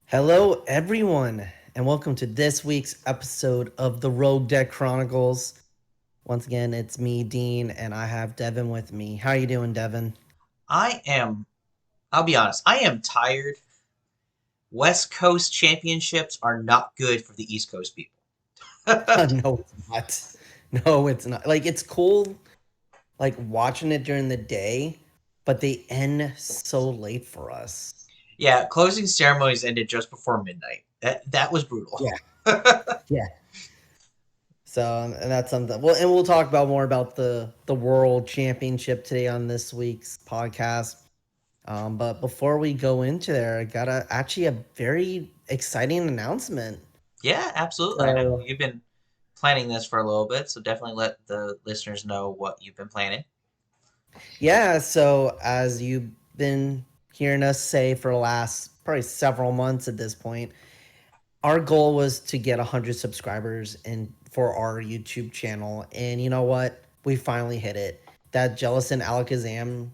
Hello, everyone, and welcome to this week's episode of the Rogue Deck Chronicles. Once again, it's me, Dean, and I have Devin with me. How you doing, Devin? I am, I'll be honest, I am tired. West Coast championships are not good for the East Coast people. No, it's not. No, it's not. Like it's cool, like watching it during the day, but they end so late for us. Yeah, closing ceremonies ended just before midnight. That was brutal. Yeah, yeah. So, and that's something. Well, and we'll talk about more about the World Championship today on this week's podcast. But before we go into there, I got actually a very exciting announcement. Yeah, absolutely. I know So you've been planning this for a little bit, so definitely let the listeners know what you've been planning. yeah, so as you've been hearing us say for the last probably several months at this point, our goal was to get 100 subscribers and for our YouTube channel, and you know what? We finally hit it. That Jealous and Alakazam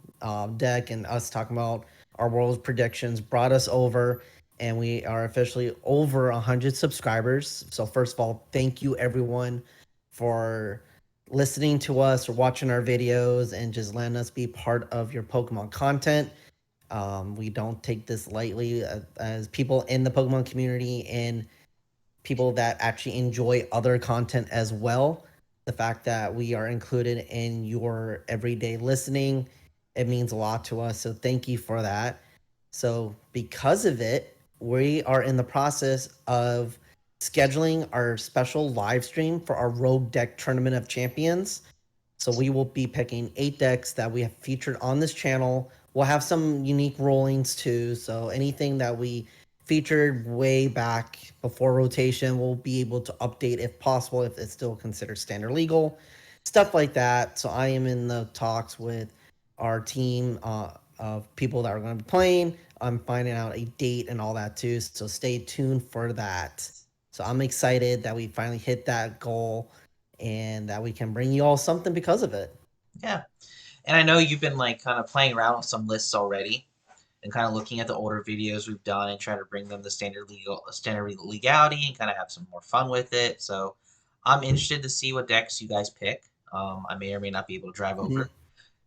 deck and us talking about our world's predictions brought us over, and we are officially over 100 subscribers. So first of all, thank you everyone for listening to us or watching our videos and just letting us be part of your Pokemon content. We don't take this lightly as people in the Pokemon community and people that actually enjoy other content as well. The fact that we are included in your everyday listening, it means a lot to us. So thank you for that. So because of it, we are in the process of scheduling our special live stream for our Rogue Deck Tournament of Champions. So we will be picking 8 decks that we have featured on this channel. We'll have some unique rollings too. So anything that we featured way back before rotation, we'll be able to update if possible, if it's still considered standard legal, stuff like that. So I am in the talks with our team of people that are going to be playing. I'm finding out a date and all that too. So stay tuned for that. So I'm excited that we finally hit that goal and that we can bring you all something because of it. Yeah, and I know you've been like kind of playing around with some lists already and kind of looking at the older videos we've done and trying to bring them to standard legality and kind of have some more fun with it. So I'm interested to see what decks you guys pick. I may or may not be able to drive Mhm. over.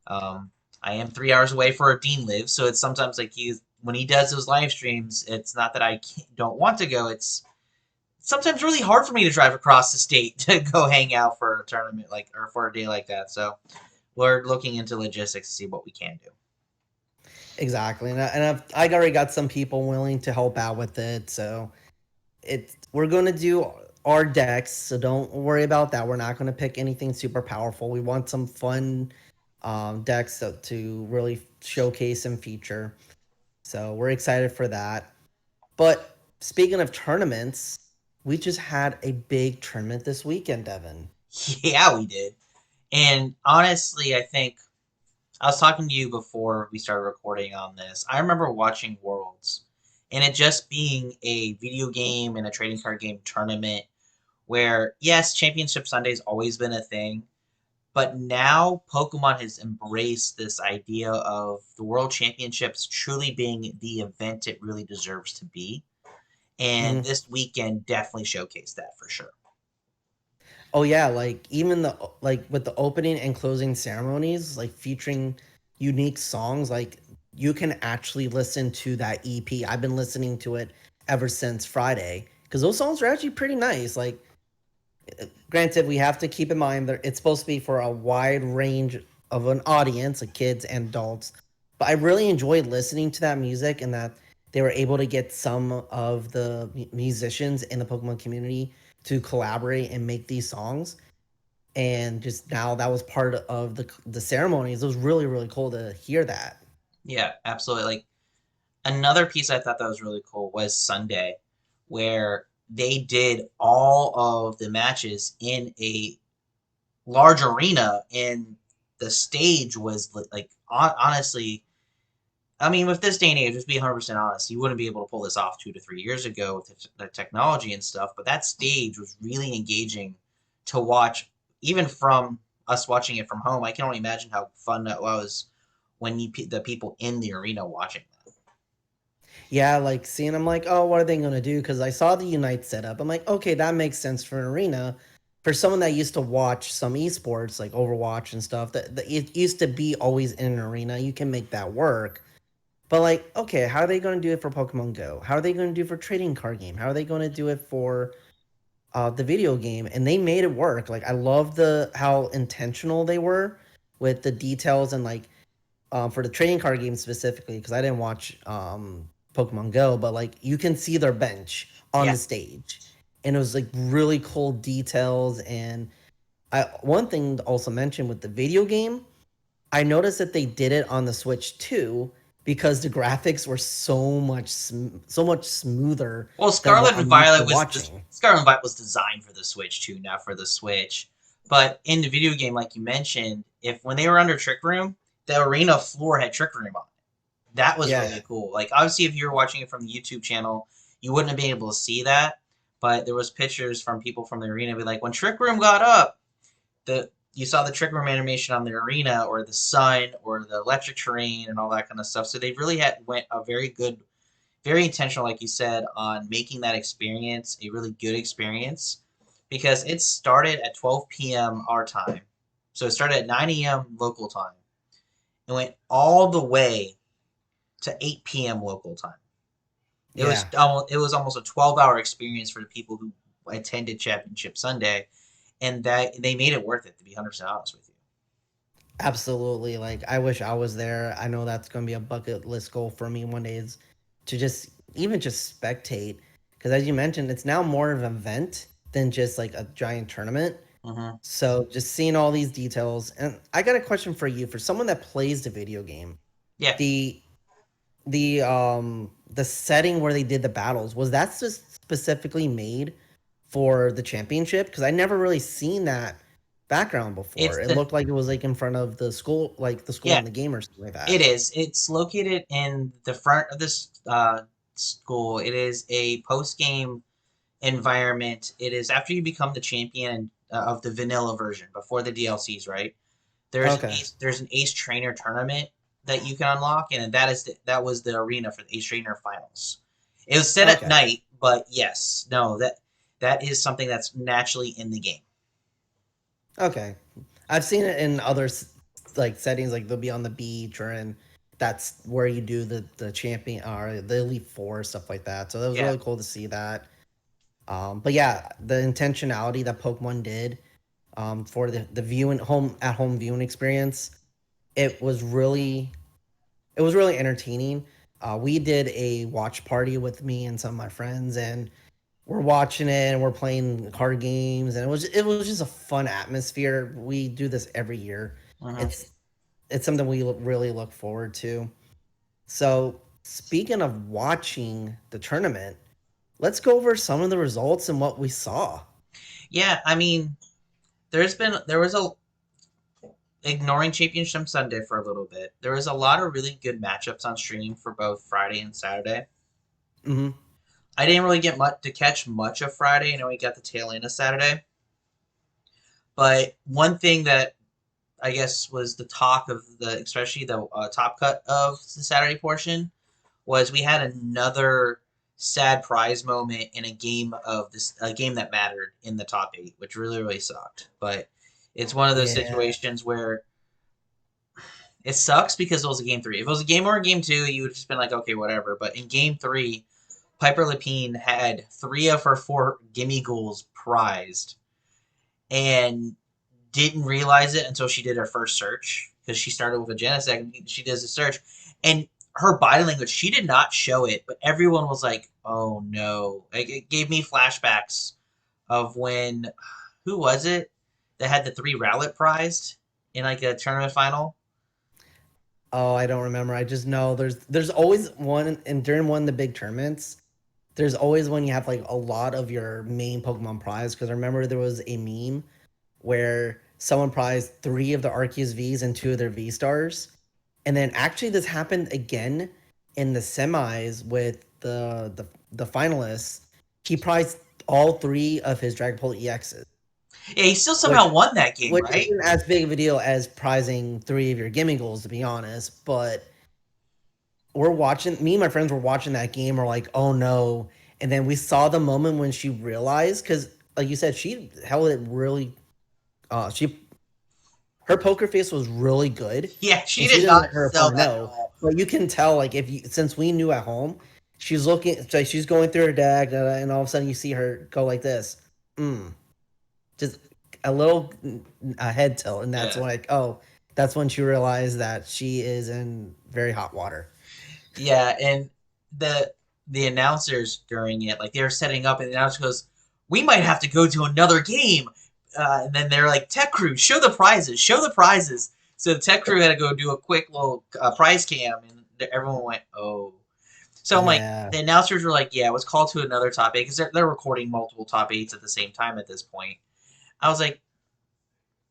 Um, I am 3 hours away for where Dean lives, so it's sometimes like he when he does those live streams. It's not that I don't want to go. It's sometimes really hard for me to drive across the state to go hang out for a tournament like or for a day like that. So we're looking into logistics to see what we can do. Exactly, and I already got some people willing to help out with it. So we're going to do our decks. So don't worry about that. We're not going to pick anything super powerful. We want some fun decks to really showcase and feature. So we're excited for that. But speaking of tournaments, we just had a big tournament this weekend, Devin. Yeah, we did. And honestly, I think I was talking to you before we started recording on this. I remember watching Worlds and it just being a video game and a trading card game tournament where, yes, Championship Sunday's always been a thing, but now Pokemon has embraced this idea of the World Championships truly being the event it really deserves to be. And Mhm. this weekend definitely showcased that for sure. Oh yeah, like even the like with the opening and closing ceremonies, like featuring unique songs, like you can actually listen to that EP. I've been listening to it ever since Friday because those songs are actually pretty nice. Like, granted, we have to keep in mind that it's supposed to be for a wide range of an audience, like kids and adults. But I really enjoyed listening to that music and that they were able to get some of the musicians in the Pokemon community to collaborate and make these songs, and just now that was part of the ceremonies. It was really cool to hear that. Yeah, absolutely. Like another piece I thought that was really cool was Sunday, where they did all of the matches in a large arena, and the stage was like honestly. I mean, with this day and age, just be 100% honest, you wouldn't be able to pull this off 2 to 3 years ago with the technology and stuff. But that stage was really engaging to watch, even from us watching it from home. I can only imagine how fun that was when the people in the arena watching that. Yeah, like seeing I'm like, oh, what are they gonna do? Because I saw the Unite setup. I'm like, okay, that makes sense for an arena. For someone that used to watch some esports like Overwatch and stuff, that it used to be always in an arena, you can make that work. But like, okay, how are they gonna do it for Pokemon Go? How are they gonna do it for trading card game? How are they gonna do it for the video game? And they made it work. Like I love the how intentional they were with the details and like for the trading card game specifically because I didn't watch Pokemon Go, but like you can see their bench on Yeah. the stage, and it was like really cool details. And one thing to also mention with the video game, I noticed that they did it on the Switch too because the graphics were so much smoother Well, than what Scarlet and I'm used to Violet watching. Scarlet and Violet was designed for the Switch too, not for the Switch. But in the video game, like you mentioned, if when they were under Trick Room, the arena floor had Trick Room on it. That was Yeah, really cool. Like obviously, if you were watching it from the YouTube channel, you wouldn't have been able to see that. But there was pictures from people from the arena be like, when Trick Room got up, the you saw the Trick Room animation on the arena or the sun or the electric terrain and all that kind of stuff. So they really had went a very good, very intentional, like you said, on making that experience a really good experience because it started at 12 p.m. our time. So it started at 9 a.m. local time and went all the way to 8 p.m. local time. yeah. It was almost a 12-hour experience for the people who attended Championship Sunday, and that they made it worth it. To be 100% honest with you. Absolutely. Like I wish I was there. I know that's going to be a bucket list goal for me one day is to just even just spectate because as you mentioned, it's now more of an event than just like a giant tournament. Hmm. So just seeing all these details and I got a question for you for someone that plays the video game. Yeah, The the setting where they did the battles was that just specifically made for the championship because I never really seen that background before. it's It the looked like it was like in front of the school, like the school yeah in the game or something like it that. is. It's located in the front of this school. It is a post game environment. It is after you become the champion of the vanilla version before the DLCs, right? Okay. There's an Ace Trainer tournament that you can unlock, and that was the arena for the Ace Trainer finals. It was set at Okay. night, but yes, no that is something that's naturally in the game. Okay. I've seen it in other like settings, like they'll be on the beach or in that's where you do the champion or the elite four stuff like that. So that was Yeah, really cool to see that. But yeah, the intentionality that Pokemon did for the viewing home at home viewing experience, it was really it was really entertaining. We did a watch party with me and some of my friends, and we're watching it and we're playing card games, and it was just a fun atmosphere. We do this every year. hmm It's it's something we really look forward to. So speaking of watching the tournament, let's go over some of the results and what we saw. yeah. I mean, there was a ignoring Championship Sunday for a little bit. There was a lot of really good matchups on stream for both Friday and Saturday. Hmm. I didn't really get much to catch much of Friday. I know we got the tail end of Saturday. But one thing that I guess was the talk of the, especially the top cut of the Saturday portion, was we had another sad prize moment in a game that mattered in the top eight, which really sucked. But it's one of those Yeah. situations where it sucks because it was a game three. If it was a game one or game two, you would have just been like, okay, whatever. But in game three, Piper Lapine had three of her four Gimmighouls prized and didn't realize it until she did her first search because she started with a Genesect and she does a search. And her body language, she did not show it, but everyone was like, oh no. Like, it gave me flashbacks of when, who was it that had the three Rowlet prized in like a tournament final? Oh, I don't remember. I just know there's always one, and during one of the big tournaments, there's always when you have like a lot of your main Pokemon prize. Because I remember there was a meme where someone prized three of the Arceus Vs and two of their V stars, and then actually this happened again in the semis with the finalists. He prized all three of his Dragapult EXs, Yeah, he still which somehow won that game, which right? isn't as big of a deal as prizing three of your gimme goals, to be honest. But we're watching. Me and my friends were watching that game. We're like, oh no! And then we saw the moment when she realized, because like you said, she held it really. She her poker face was really good, Yeah, she and she did didn't not let her sell opponent that at know. all. But you can tell, like if you since we knew at home, she's looking, like she's going through her deck, and all of a sudden you see her go like this, just a little a head tilt, and that's Yeah. like, oh, that's when she realized that she is in very hot water. Yeah, and the the announcers during it, like they were setting up, and the announcer goes, "We might have to go to another game," and then they're like, "Tech crew, show the prizes, show the prizes." So the tech crew had to go do a quick little prize cam, and everyone went, "Oh." So I'm like, Yeah, the announcers were like, "Yeah, it was called to another top eight because they're recording multiple top eights at the same time at this point." I was like,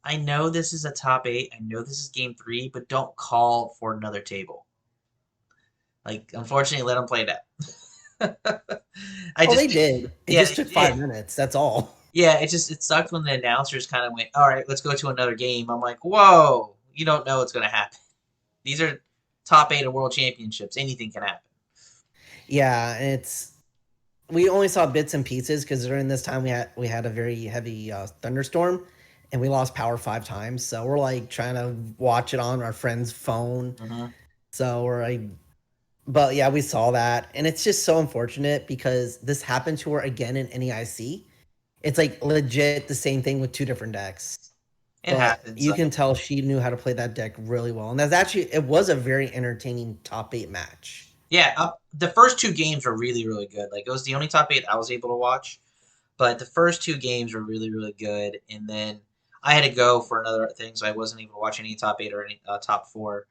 "I know this is a top eight, I know this is game three, but don't call for another table." Like, unfortunately, let them play that. I oh, just, they did. It yeah, just they took did. 5 minutes. That's all. Yeah, it sucked when the announcers kind of went, "All right, let's go to another game." I'm like, "Whoa, you don't know what's gonna happen. These are top eight of world championships. Anything can happen." Yeah, and it's we only saw bits and pieces because during this time we had a very heavy thunderstorm, and we lost power 5 times. So we're like trying to watch it on our friend's phone. Hmm. So we're like, but yeah, we saw that, and it's just so unfortunate because this happened to her again in NEIC. It's like legit the same thing with 2 different decks, It but happens. you can tell she knew how to play that deck really well, and that's actually it was a very entertaining top 8 match. Yeah, the first two games were really, really good. Like, it was the only top eight I was able to watch, but the first two games were really, really good. And then I had to go for another thing, so I wasn't able to watch any top eight or any top four.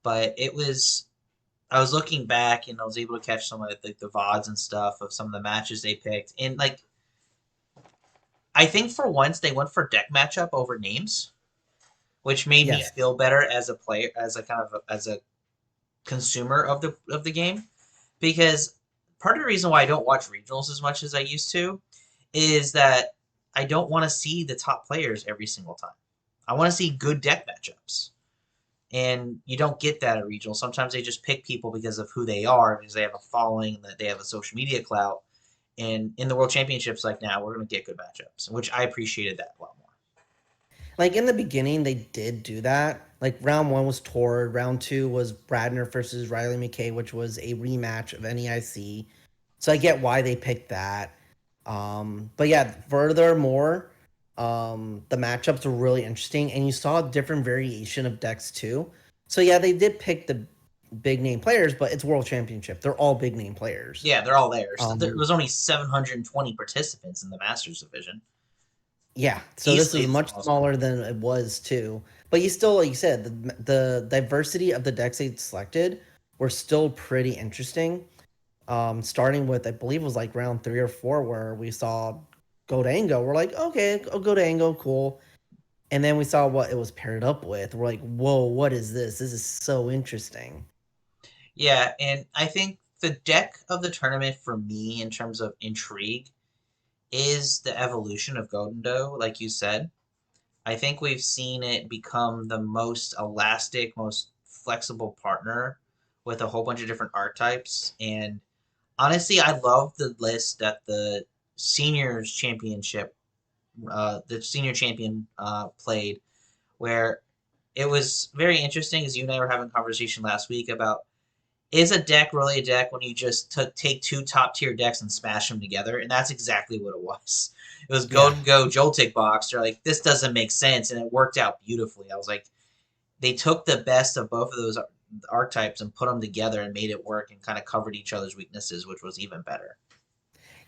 But it was I was looking back and I was able to catch some of the VODs and stuff of some of the matches they picked. And like I think for once they went for deck matchup over names, which made me Yes. feel better as a player, as a kind of as a consumer of the game. Because part of the reason why I don't watch regionals as much as I used to is that I don't want to see the top players every single time. I want to see good deck matchups. And you don't get that at regional. Sometimes they just pick people because of who they are, because they have a following, that they have a social media clout. And in the World Championships, like now, we're going to get good matchups, which I appreciated that a lot more. Like in the beginning, they did do that. Like round one was Tord, round two was Bradner versus Riley McKay, which was a rematch of NEIC. So I get why they picked that. But yeah, furthermore, the matchups were really interesting, and you saw a different variation of decks too. So yeah, they did pick the big name players, but it's World Championship. They're all big name players. Yeah, they're all there. So there Um, was only 720 participants in the Masters division. Yeah, so this Easily is the much smallest one. smaller than it was too. But you still, like you said, the diversity of the decks they selected were still pretty interesting. Starting with I believe it was like round 3 or 4 where we saw Gholdengo. We're like, okay, Gholdengo, cool. And then we saw what it was paired up with. We're like, whoa, what is this? This is so interesting. Yeah, and I think the deck of the tournament for me, in terms of intrigue, is the evolution of Gholdengo, like you said. I think we've seen it become the most elastic, most flexible partner with a whole bunch of different archetypes. And honestly, I love the list that the senior champion played, where it was very interesting. As you and I were having a conversation last week about, is a deck really a deck when you just take two top tier decks and smash them together? And that's exactly what it was. It was Yeah. Golden Go Joltik Box. They're like, this doesn't make sense, and it worked out beautifully. I was like, they took the best of both of those archetypes and put them together and made it work and kind of covered each other's weaknesses, which was even better.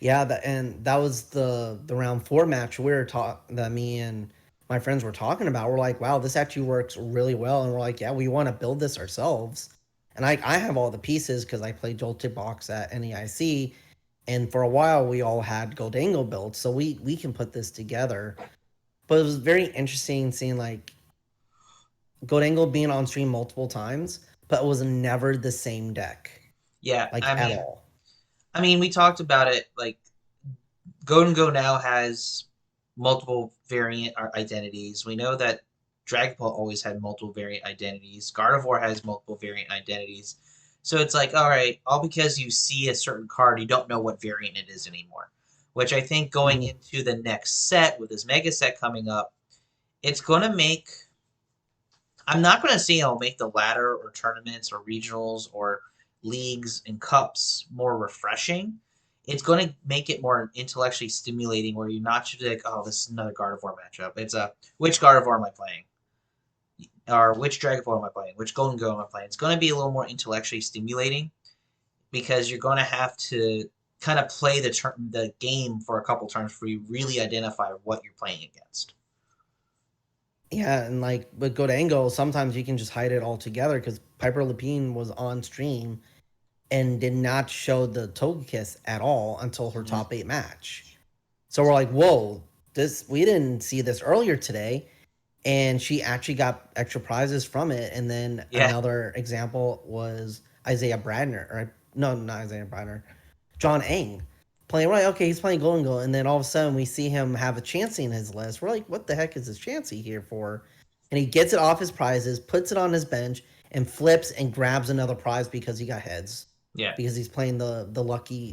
Yeah, and that was the round 4 match we were talking that me and my friends were talking about. We're like, wow, this actually works really well, and we're like, yeah, we want to build this ourselves. And I have all the pieces because I played Jolted Box at NEIC, and for a while we all had Gholdengo built, so we can put this together. But it was very interesting seeing like Gholdengo being on stream multiple times, but it was never the same deck, Yeah, like at all. we talked about it. Like, Golden Go now has multiple variant identities. We know that Dragapult always had multiple variant identities. Gardevoir has multiple variant identities. So it's like, all right, all because you see a certain card, you don't know what variant it is anymore. Which I think going Mhm. into the next set with this mega set coming up, it's going to make. I'm not going to say it'll make the ladder or tournaments or regionals or leagues and cups more refreshing. It's going to make it more intellectually stimulating where you're not just like, oh, this is another Gardevoir matchup. It's a, which Gardevoir am I playing? Or which Dragonflame am I playing? Which Gholdengo am I playing? It's going to be a little more intellectually stimulating because you're going to have to kind of play the game for a couple turns before you really identify what you're playing against. Yeah, and like with Gholdengo, sometimes you can just hide it altogether because Piper Lapine was on stream and did not show the Togekiss at all until her Mm-hmm. top 8 match. So we're like, whoa, this we didn't see this earlier today. And she actually got extra prizes from it. And then Yeah, another example was Isaiah Bradner, or no, not Isaiah Bradner, John Eng playing. Right, okay, he's playing Golden Goal, and then all of a sudden we see him have a Chansey in his list. We're like, what the heck is this Chansey here for? And he gets it off his prizes, puts it on his bench, and flips and grabs another prize because he got heads. yeah. Because he's playing the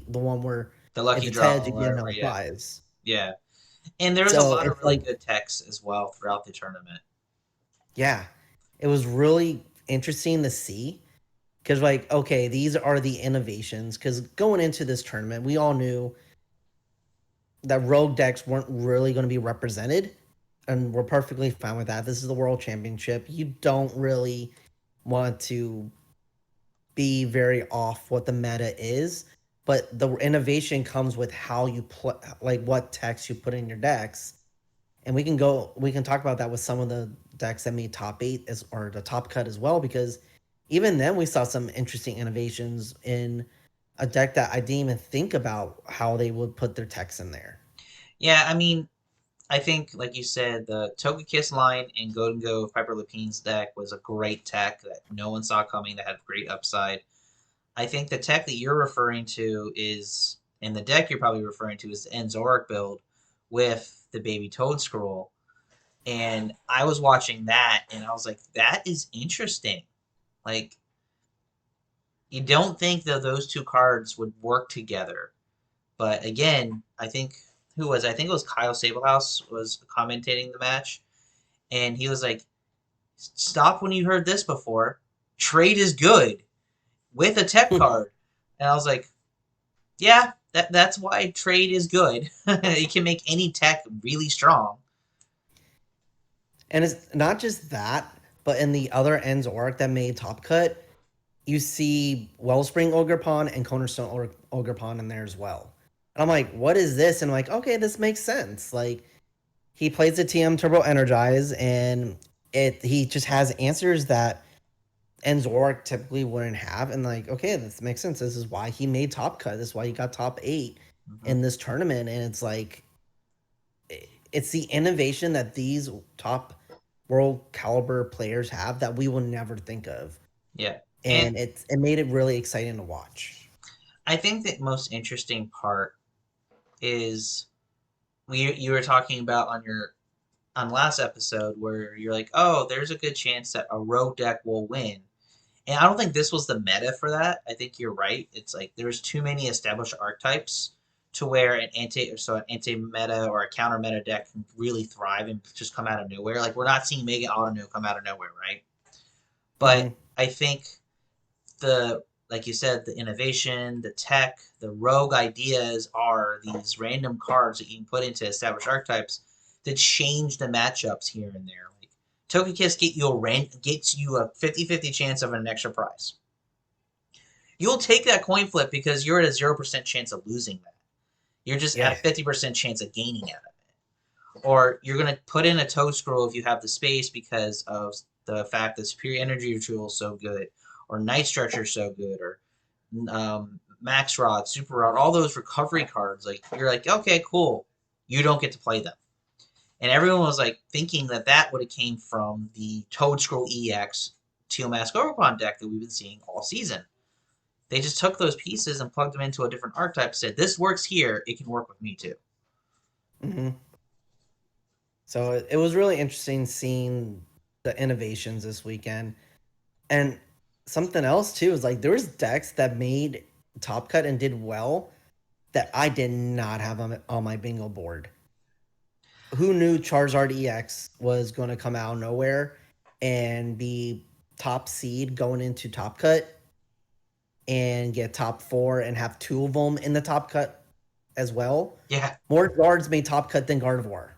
one where The if lucky it's draw heads, you or get whatever. another Yeah, prize. yeah. And there was a So lot of it's really like, good techs as well throughout the tournament. yeah, it was really interesting to see because, like, okay, these are the innovations. Because going into this tournament, we all knew that rogue decks weren't really going to be represented, and we're perfectly fine with that. This is the world championship. You don't really want to be very off what the meta is, but the innovation comes with how you play, like what decks you put in your decks. And we can talk about that with some of the decks that made top 8 as or the top cut as well, because even then we saw some interesting innovations in a deck that I didn't even think about how they would put their techs in there. Yeah, I mean, I think, like you said, the Togekiss line in Gholdengo Piper Lapine's deck was a great tech that no one saw coming that had great upside. I think the tech that you're referring to is, and the deck you're probably referring to is the Enzoric build with the Baby Toad Scroll. And I was watching that and I was like, that is interesting. Like, you don't think that those two cards would work together. But again, I think who was I think it was Kyle Sablehouse was commentating the match, and he was like, "Stop when you heard this before. Trade is good with a tech card," and I was like, "Yeah, that's why trade is good. It can make any tech really strong." And it's not just that, but in the other ends orc that made top cut, you see Wellspring Ogrepon and Cornerstone Ogrepon in there as well. And I'm like, what is this? And I'm like, okay, this makes sense. Like he plays the TM Turbo Energize, and he just has answers that Enzoric typically wouldn't have. And like, okay, this makes sense. This is why he made top cut. This is why he got top 8 Hmm. in this tournament. And it's like it's the innovation that these top world caliber players have that we will never think of. Yeah, and And it made it really exciting to watch. I think the most interesting part is we you were talking about on last episode where you're like, oh, there's a good chance that a rogue deck will win. And I don't think this was the meta for that. I think you're right. It's like there's too many established archetypes to where an anti meta or a counter meta deck can really thrive and just come out of nowhere. Like we're not seeing Mega Autonu come out of nowhere, right? But Mm-hmm. I think the like you said, the innovation, the tech, the rogue ideas are these random cards that you can put into established archetypes that change the matchups here and there. Like Togekiss gets you a 50-50 chance of an extra prize. You'll take that coin flip because you're at a 0% chance of losing that. You're just at a Yeah. 50% chance of gaining out of it. Or you're going to put in a toe scroll if you have the space because of the fact that Superior Energy Retrieval is so good, or Night Stretcher is so good, or Max Rod, Super Rod, all those recovery cards. Like you're like, okay, cool. You don't get to play them. And everyone was like thinking that that would have came from the Toad Scroll EX Teal Mask Overpond deck that we've been seeing all season. They just took those pieces and plugged them into a different archetype. Said this works here, it can work with me too. Mm-hmm. So it was really interesting seeing the innovations this weekend. And something else too is like there was decks that made top cut and did well that I did not have on my bingo board. Who knew Charizard EX was going to come out of nowhere and be top seed going into top cut and get top 4 and have 2 of them in the top cut as well? Yeah. More guards made top cut than Gardevoir.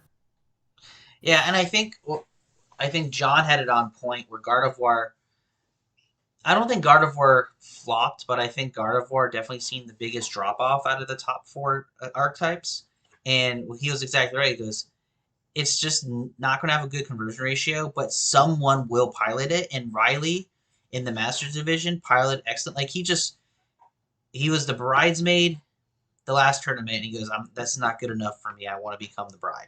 Yeah, and I think John had it on point where Gardevoir. I don't think Gardevoir flopped, but I think Gardevoir definitely seen the biggest drop off out of the top 4 archetypes. And he was exactly right. He goes, it's just not going to have a good conversion ratio, but someone will pilot it. And Riley in the Masters division piloted excellent. Like he was the bridesmaid the last tournament. And he goes, that's not good enough for me. I want to become the bride.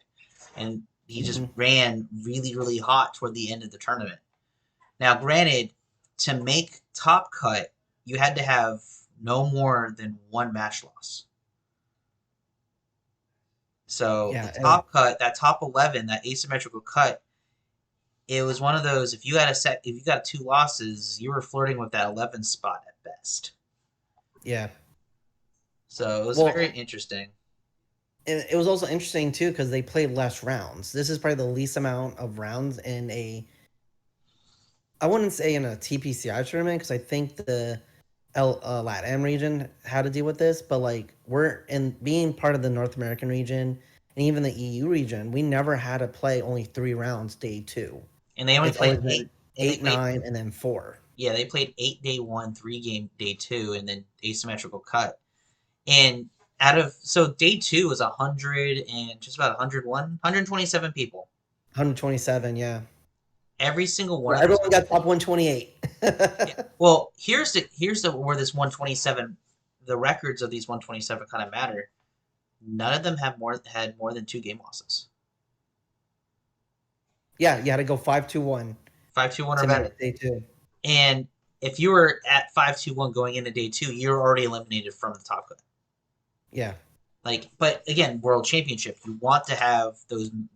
And he just ran really, really hot toward the end of the tournament. Now, granted, to make top cut, you had to have no more than 1 match loss. So Yeah, the top cut, that top 11, that asymmetrical cut, it was one of those. If you got 2 losses, you were flirting with that 11 spot at best. Yeah. So it was very interesting. And it was also interesting too because they played less rounds. This is probably the least amount of rounds in I wouldn't say in a TPCI tournament because I think the LATAM region had to deal with this, but like we're in being part of the North American region and even the EU region, we never had to play only 3 rounds day 2. And they only played 8, 9, and then 4. Yeah, they played 8 day 1, 3 game day 2, and then asymmetrical cut. And so day 2 was 100 and just about 127 people. 127, yeah. Every single one. Everyone got top 128. Yeah. Well, here's where this 127, the records of these 127 kind of matter. None of them had more than 2 game losses. Yeah, you had to go 5-2-1. 5-2-1 or better. Day 2. And if you were at 5-2-1 going into day 2, you're already eliminated from the top cut. Yeah. But again, World Championship, you want to have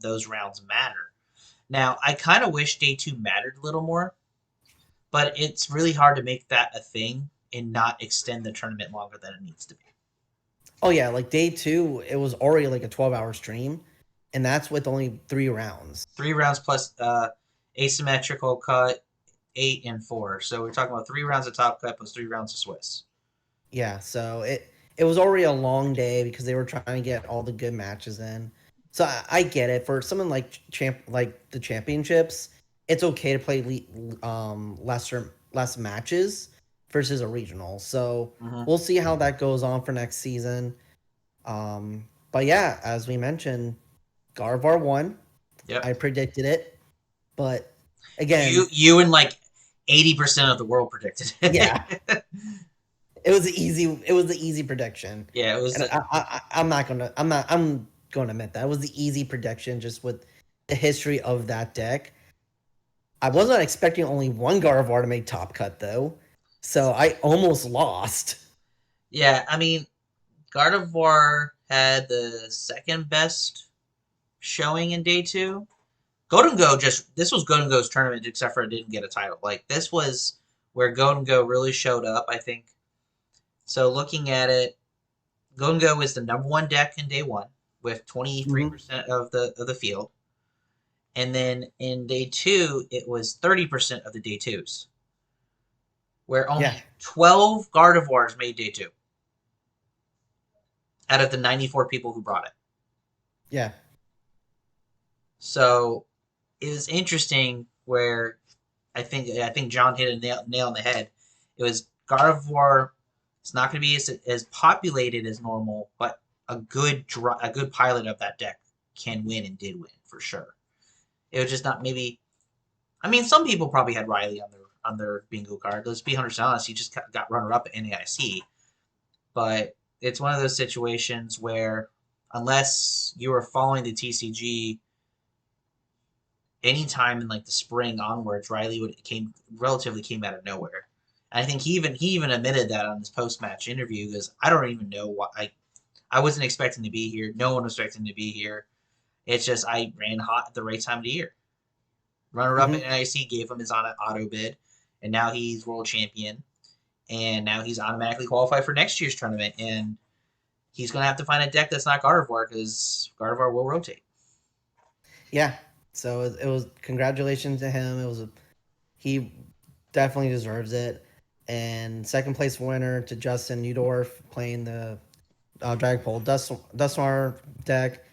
those rounds matter. Now, I kind of wish day 2 mattered a little more, but it's really hard to make that a thing and not extend the tournament longer than it needs to be. Oh yeah, like day 2, it was already like a 12-hour stream, and that's with only 3 rounds. 3 rounds plus asymmetrical cut, 8 and 4. So we're talking about 3 rounds of top cut plus 3 rounds of Swiss. Yeah, so it was already a long day because they were trying to get all the good matches in. So I get it. For someone like the championships, it's okay to play less matches versus a regional. So we'll see how that goes on for next season. But yeah, as we mentioned, Gardevoir won. Yep. I predicted it, but again, you and like 80% of the world predicted it. Yeah. It was the easy prediction. Yeah, it was. I'm going to admit that it was the easy prediction just with the history of that deck. I was not expecting only 1 Gardevoir to make top cut though, so I almost lost. Yeah, I mean, Gardevoir had the 2nd best showing in day 2. This was Gholdengo's tournament, except for it didn't get a title. Like this was where Gholdengo really showed up, I think. So looking at it, Gholdengo is the #1 deck in day 1 with 23% of the field. And then in day 2, it was 30% of the day 2s. Where only 12 Gardevoirs made day 2. Out of the 94 people who brought it. Yeah. So it was interesting where I think John hit a nail on the head. It was Gardevoir. It's not going to be as populated as normal, but a good pilot of that deck can win and did win for sure. It was just not maybe. I mean, some people probably had Riley on their bingo card. Let's be 100% honest. He just got runner up at NAIC, but it's one of those situations where unless you were following the TCG anytime in like the spring onwards, Riley came out of nowhere. And I think he even admitted that on his post-match interview because I don't even know why I wasn't expecting to be here. No one was expecting to be here. It's just I ran hot at the right time of the year. Runner-up at NIC gave him his auto bid, and now he's world champion, and now he's automatically qualified for next year's tournament, and he's going to have to find a deck that's not Gardevoir because Gardevoir will rotate. Yeah. So it was congratulations to him. He definitely deserves it. And second place winner to Justin Newdorf playing the Dragapult Dusknoir deck.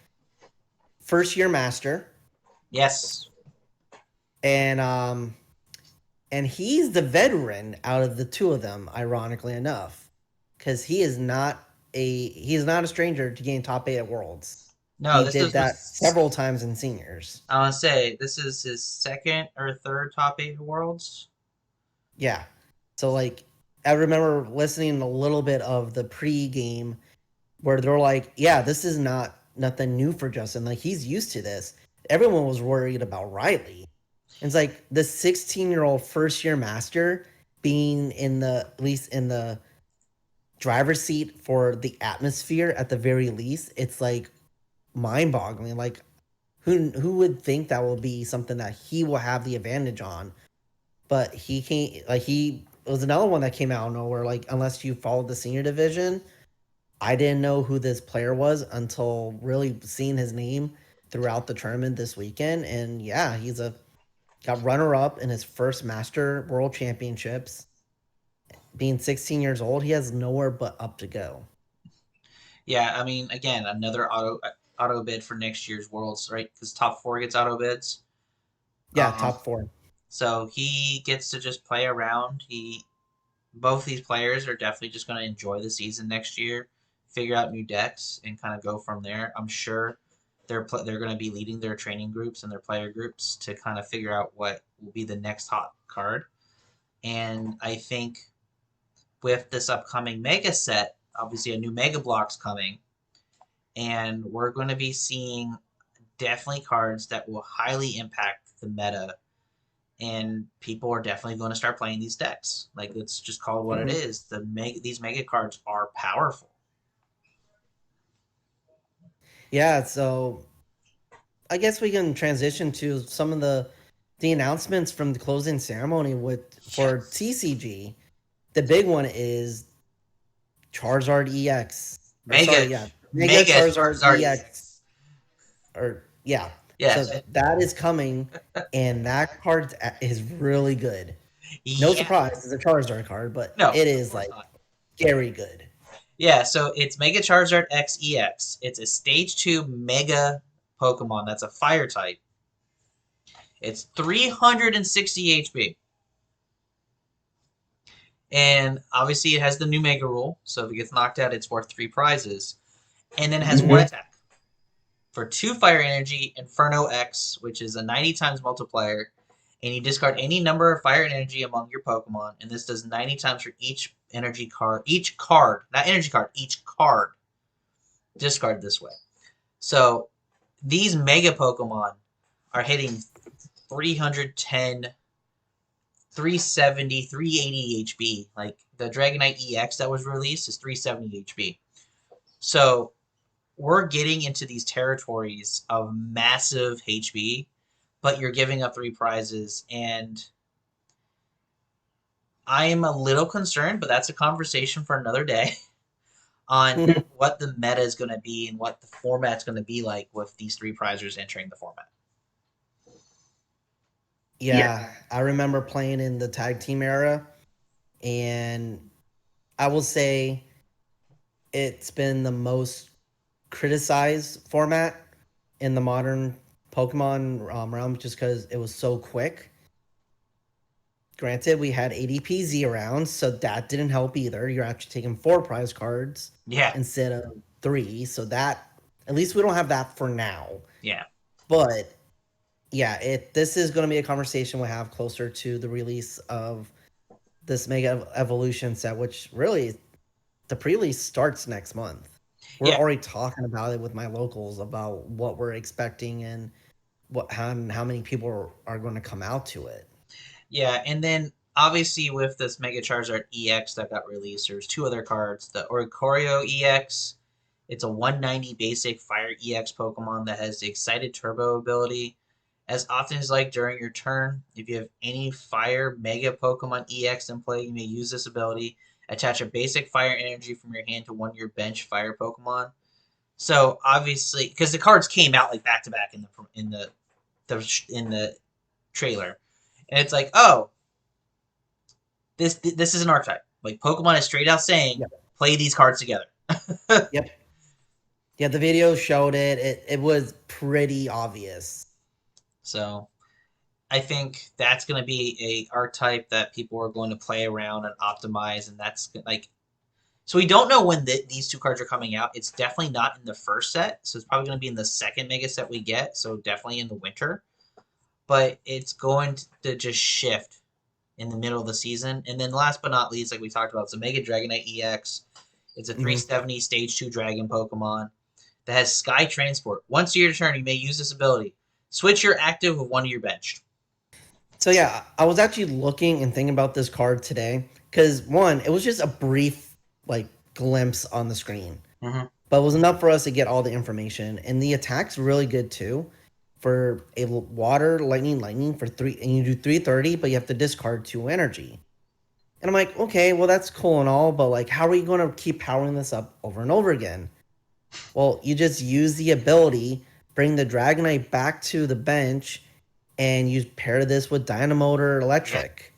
First year master. Yes. And he's the veteran out of the two of them, ironically enough, because he is not a stranger to getting top 8 at Worlds. No, He this did is that several times in seniors. I want to say this is his second or third top 8 worlds. Yeah. So like I remember listening a little bit of the pre-game where they're like, yeah, this is nothing new for Justin. Like he's used to this. Everyone was worried about Riley. And it's like the 16-year-old first year master being at least in the driver's seat for the atmosphere at the very least. It's like mind-boggling. Like who would think that will be something that he will have the advantage on? But he can't. Like he it was another one that came out of nowhere. Like unless you followed the senior division, I didn't know who this player was until really seeing his name throughout the tournament this weekend. And yeah, got runner up in his first Master World Championships. Being 16 years old, he has nowhere but up to go. Yeah, I mean, again, another auto bid for next year's Worlds, right? Because top 4 gets auto bids. Yeah, Um, top 4. so he gets to just play around. Both these players are definitely just going to enjoy the season next year, figure out new decks, and kind of go from there. I'm sure they're going to be leading their training groups and their player groups to kind of figure out what will be the next hot card. And I think with this upcoming Mega set, obviously a new Mega Block's coming, and we're going to be seeing definitely cards that will highly impact the meta, and people are definitely going to start playing these decks. Like, let's just call it what it is. These mega cards are powerful. Yeah, so I guess we can transition to some of the announcements from the closing ceremony for Yes. TCG. The big one is Charizard EX. Or Mega, sorry, yeah, Mega Mega Charizard Charizard EX. EX. Or yeah, so Yes. that is coming, and that card is really good. No Yeah. surprise, it's a Charizard card, but No, it of is course like not. very good. Yeah, so it's Mega Charizard X EX. It's a stage 2 Mega Pokemon that's a fire type. It's 360 HP. And obviously, it has the new Mega Rule, so if it gets knocked out, it's worth 3 prizes. And then it has 1 attack. For 2 Fire Energy, Inferno X, which is a 90 times multiplier, and you discard any number of Fire Energy among your Pokemon, and this does 90 times for each energy card. Each card, not energy card, each card discard this way. So these Mega Pokemon are hitting 310, 370, 380 HP. Like the Dragonite EX that was released is 370 HP. So we're getting into these territories of massive HP, but you're giving up 3 prizes, and I am a little concerned, but that's a conversation for another day on what the meta is going to be and what the format's going to be like with these 3 prizers entering the format. Yeah, I remember playing in the tag team era, and I will say it's been the most criticized format in the modern Pokemon realm just because it was so quick. Granted, we had ADPZ around, so that didn't help either. You're actually taking 4 prize cards Yeah, instead of 3, so that at least we don't have that for now. yeah, But yeah, this is going to be a conversation we'll have closer to the release of this Mega Evolution set, which really the pre-release starts next month. We're yeah, already talking about it with my locals about what we're expecting and how many people are going to come out to it. yeah. And then obviously with this Mega Charizard EX that got released, there's 2 other cards. The Oricorio EX, it's a 190 basic Fire EX Pokemon that has the Excited Turbo ability. As often as like during your turn, if you have any Fire Mega Pokemon EX in play, you may use this ability. Attach a basic Fire Energy from your hand to one of your bench Fire Pokemon. So obviously, because the cards came out like back to back in the trailer, and it's like, oh, this is an archetype. Like Pokemon is straight out saying, Yep. play these cards together. Yep. Yeah, the video showed it. It was pretty obvious. So I think that's going to be a archetype that people are going to play around and optimize, and that's like. So we don't know when these two cards are coming out. It's definitely not in the first set, so it's probably going to be in the second mega set we get. So definitely in the winter, but it's going to just shift in the middle of the season. And then last but not least, like we talked about, it's a Mega Dragonite EX. It's a 370 Stage 2 Dragon Pokemon that has Sky Transport. Once your turn, you may use this ability. Switch your active with one of your bench. So yeah, I was actually looking and thinking about this card today because one, it was just a brief like glimpse on the screen, but it was enough for us to get all the information. And the attack's really good too, for a water lightning for 3, and you do 330, but you have to discard 2 energy. And I'm like, okay, well that's cool and all, but like, how are you going to keep powering this up over and over again? Well, you just use the ability, bring the Dragonite back to the bench, and you pair this with Dynamote or Electric,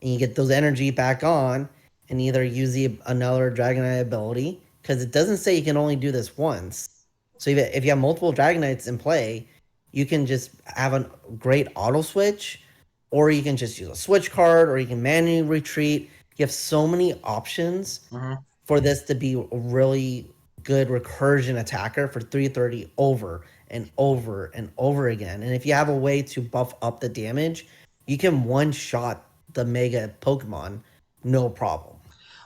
and you get those energy back on, and either use another Dragonite ability, because it doesn't say you can only do this once. So if you have multiple Dragonites in play, you can just have a great auto switch, or you can just use a switch card, or you can manually retreat. You have so many options for this to be a really good recursion attacker for 330 over and over and over again. And if you have a way to buff up the damage, you can one-shot the Mega Pokemon, no problem.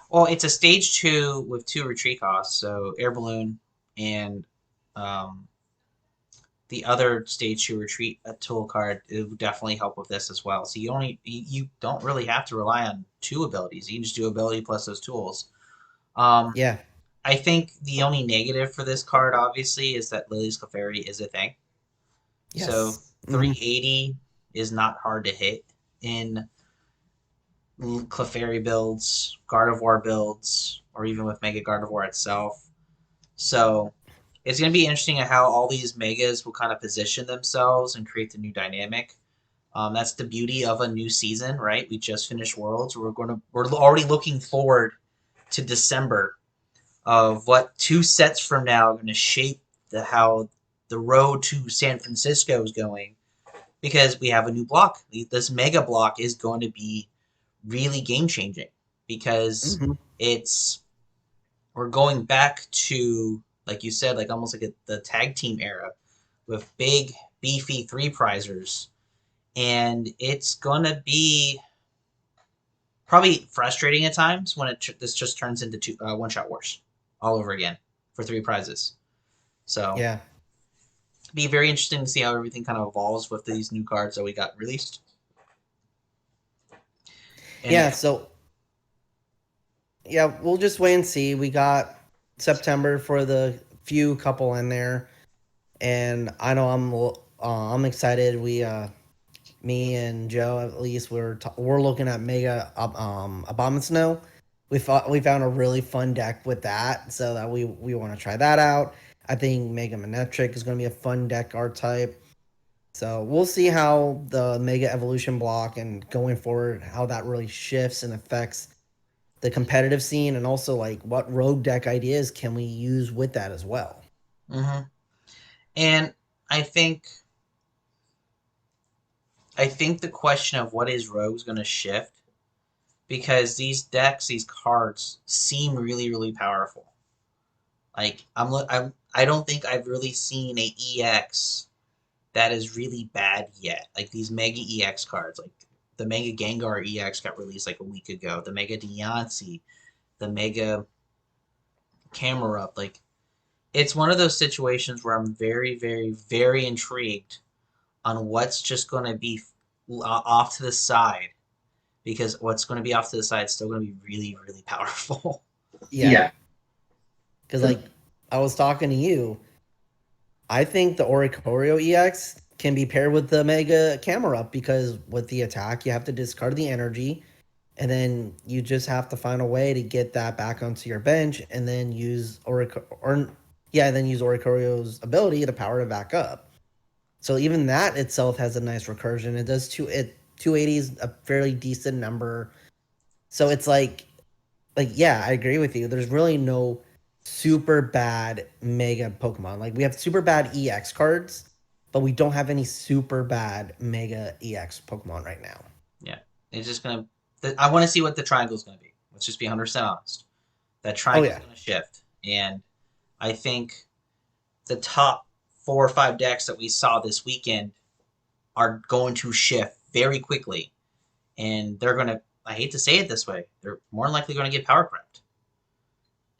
Well, it's a stage 2 with 2 retreat costs, so Air Balloon and the other stage 2 retreat tool card, it would definitely help with this as well. So you don't really have to rely on 2 abilities. You can just do ability plus those tools. Yeah. I think the only negative for this card, obviously, is that Lily's Clefairy is a thing. Yes. So 380 is not hard to hit in Clefairy builds, Gardevoir builds, or even with Mega Gardevoir itself. So it's going to be interesting at how all these Megas will kind of position themselves and create the new dynamic. That's the beauty of a new season, right? We just finished Worlds. We're already looking forward to December of what 2 sets from now are going to shape how the road to San Francisco is going, because we have a new block. This mega block is going to be really game changing, because we're going back to, like you said, like almost like the tag team era with big beefy 3 prizers, and it's gonna be probably frustrating at times when this just turns into one shot wars all over again for 3 prizes. So yeah, be very interesting to see how everything kind of evolves with these new cards that we got released. And yeah. So yeah, we'll just wait and see. We got September for the few couple in there, and I know I'm excited. Me and Joe, at least, we're looking at Mega Abomasnow. We found a really fun deck with that, so that we want to try that out. I think Mega Manectric is going to be a fun deck archetype. So we'll see how the Mega Evolution block and going forward, how that really shifts and affects the competitive scene, and also like what rogue deck ideas can we use with that as well. And I think the question of what is rogue is going to shift, because these decks, these cards seem really, really powerful. Like I don't think I've really seen a EX that is really bad yet. Like these Mega EX cards, like the Mega Gengar EX got released like a week ago. The Mega Deontay, the Mega Camerupt. Like it's one of those situations where I'm very, very, very intrigued on what's just going to be off to the side, because what's going to be off to the side is still going to be really, really powerful. Yeah. Because like I was talking to you, I think the Oricorio EX can be paired with the Mega Camera Up, because with the attack, you have to discard the energy, and then you just have to find a way to get that back onto your bench, and then use Oricorio's ability to power it back up. So even that itself has a nice recursion. It does 280 is a fairly decent number. So it's like yeah, I agree with you. There's really no super bad mega Pokemon. Like we have super bad EX cards, but we don't have any super bad mega EX Pokemon right now. Yeah, it's just gonna. I want to see what the triangle's gonna be. Let's just be 100% honest. That Oh triangle's yeah. gonna shift, and I think the top 4 or 5 decks that we saw this weekend are going to shift very quickly, and they're gonna. I hate to say it this way, they're more likely going to get power prepped,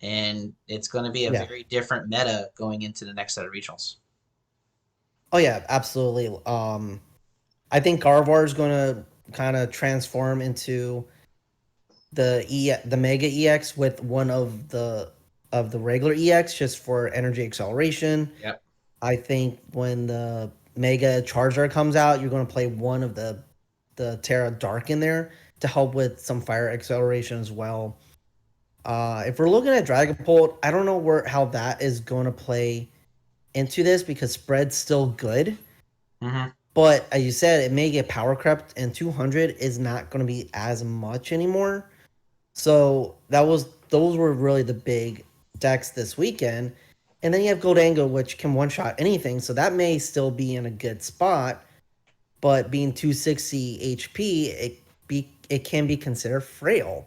and it's going to be a Yeah. very different meta going into the next set of regionals. Oh yeah, absolutely. I think Gardevoir is going to kind of transform into the Mega EX with one of the regular EX just for energy acceleration. Yep. I think when the Mega Charger comes out, you're going to play one of the Terra Dark in there to help with some fire acceleration as well. If we're looking at Dragapult, I don't know how that is going to play into this because spread's still good. Mm-hmm. But as you said, it may get power crept, and 200 is not going to be as much anymore. So those were really the big decks this weekend. And then you have Gholdengo, which can one shot anything, so that may still be in a good spot. But being 260 HP, it can be considered frail,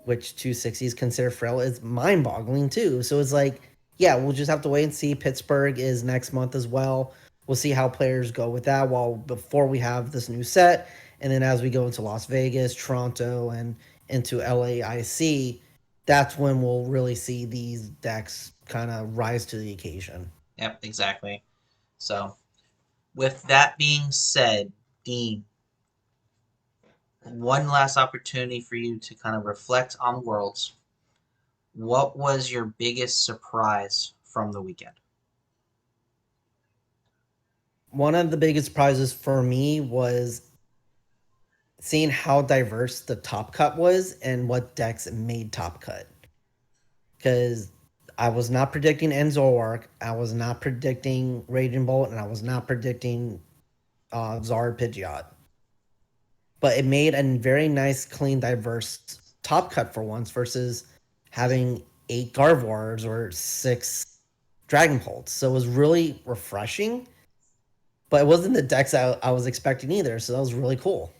which 260 is considered frail is mind boggling too. So it's like, yeah, we'll just have to wait and see. Pittsburgh is next month as well. We'll see how players go with that while before we have this new set. And then as we go into Las Vegas, Toronto, and into LAIC, that's when we'll really see these decks kind of rise to the occasion. Yep, exactly. So, with that being said, Dean, one last opportunity for you to kind of reflect on Worlds. What was your biggest surprise from the weekend? One of the biggest prizes for me was seeing how diverse the top cut was and what decks made top cut. Because I was not predicting Enzorark, I was not predicting Raging Bolt, and I was not predicting Zard Pidgeot. But it made a very nice, clean, diverse top cut for once versus having 8 Gardevoirs or 6 Dragonbolts. So it was really refreshing, but it wasn't the decks I was expecting either. So that was really cool.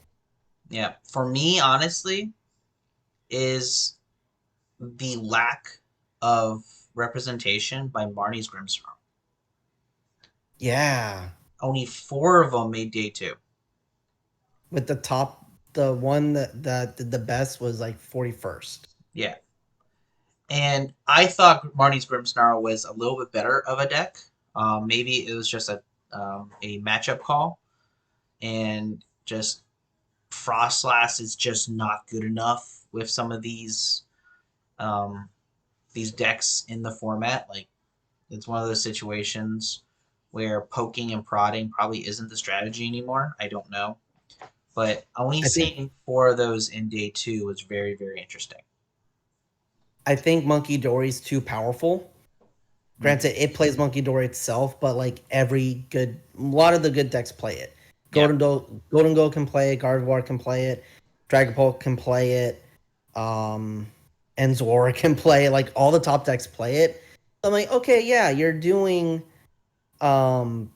Yeah, for me, honestly, is the lack of representation by Marnie's Grimmsnarl. Yeah. Only 4 of them made day 2. With the one that did the best was like 41st. Yeah. And I thought Marnie's Grimmsnarl was a little bit better of a deck. Maybe it was just a matchup call, and just Frostlass is just not good enough with some of these decks in the format. Like, it's one of those situations where poking and prodding probably isn't the strategy anymore. I don't know. But only I think seeing 4 of those in day 2 was very, very interesting. I think Monkey Dory's too powerful. Granted, it plays Monkey Dory itself, but like a lot of the good decks play it. Yeah. Gholdengo can play it, Gardevoir can play it, Dragapult can play it, Enzora can play it. Like all the top decks play it. So I'm like, okay, yeah, you're doing the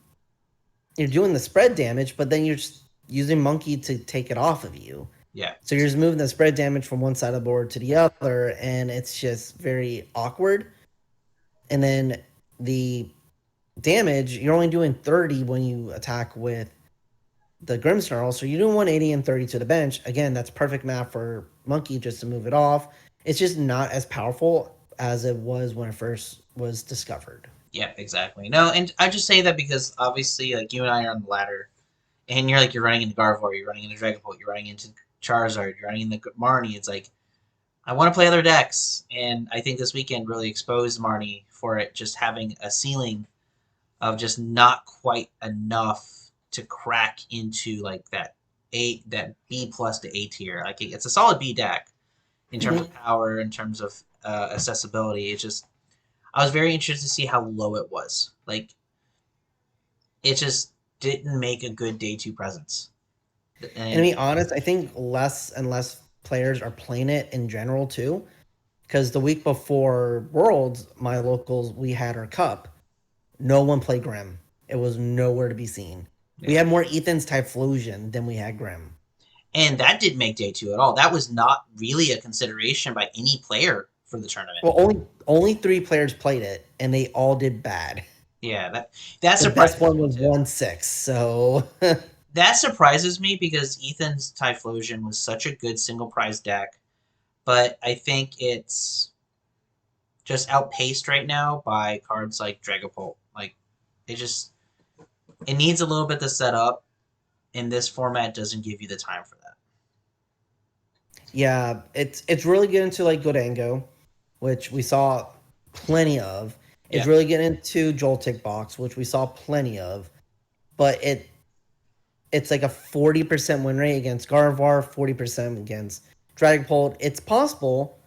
spread damage, but then you're just using Monkey to take it off of you. Yeah. So you're just moving the spread damage from one side of the board to the other, and it's just very awkward. And then the damage, you're only doing 30 when you attack with the Grimmsnarl, so you're doing 180 and 30 to the bench. Again, that's perfect math for Monkey just to move it off. It's just not as powerful as it was when it first was discovered. Yeah, exactly. No, and I just say that because obviously, like, you and I are on the ladder, and you're running into Gardevoir, you're running into Dragapult, you're running into Charizard, you're running into Marnie. It's like, I want to play other decks, and I think this weekend really exposed Marnie for it just having a ceiling of just not quite enough to crack into like that B plus to A tier. Like it's a solid B deck in terms of Mhm. power, in terms of accessibility. It's just I was very interested to see how low it was. Like it just didn't make a good day two presence. And to And be honest, I think less and less players are playing it in general too. Because the week before Worlds, my locals, we had our cup. No one played Grim. It was nowhere to be seen. We yeah, had more Ethan's Typhlosion than we had Grim. and that didn't make day two at all. That was not really a consideration by any player for the tournament. Well, only three players played it, and they all did bad. Yeah, that The best surprises one me was too. 1-6. So That surprises me because Ethan's Typhlosion was such a good single prize deck, but I think it's just outpaced right now by cards like Dragapult. Like it just it needs a little bit to set up, and this format doesn't give you the time for that. yeah, it's really getting into like Gholdengo, which we saw plenty of. It's Yeah, really getting into Joltik Box, which we saw plenty of. But it's like a 40% win rate against Gardevoir, 40% against Dragapult. It's possible,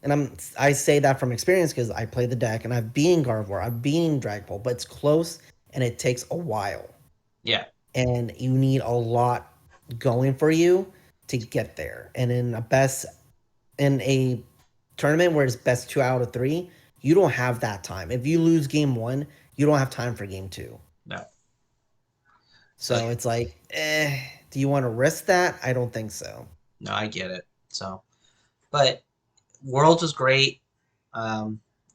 and I say that from experience because I play the deck and I've beaten Gardevoir, I've beaten Dragapult, but it's close and it takes a while. yeah, And you need a lot going for you to get there. And in a tournament where it's best 2 out of 3, you don't have that time. If you lose game 1, you don't have time for game 2. no. So So it's like, do you want to risk that? I don't think so. no, I get it. So, but Worlds was great.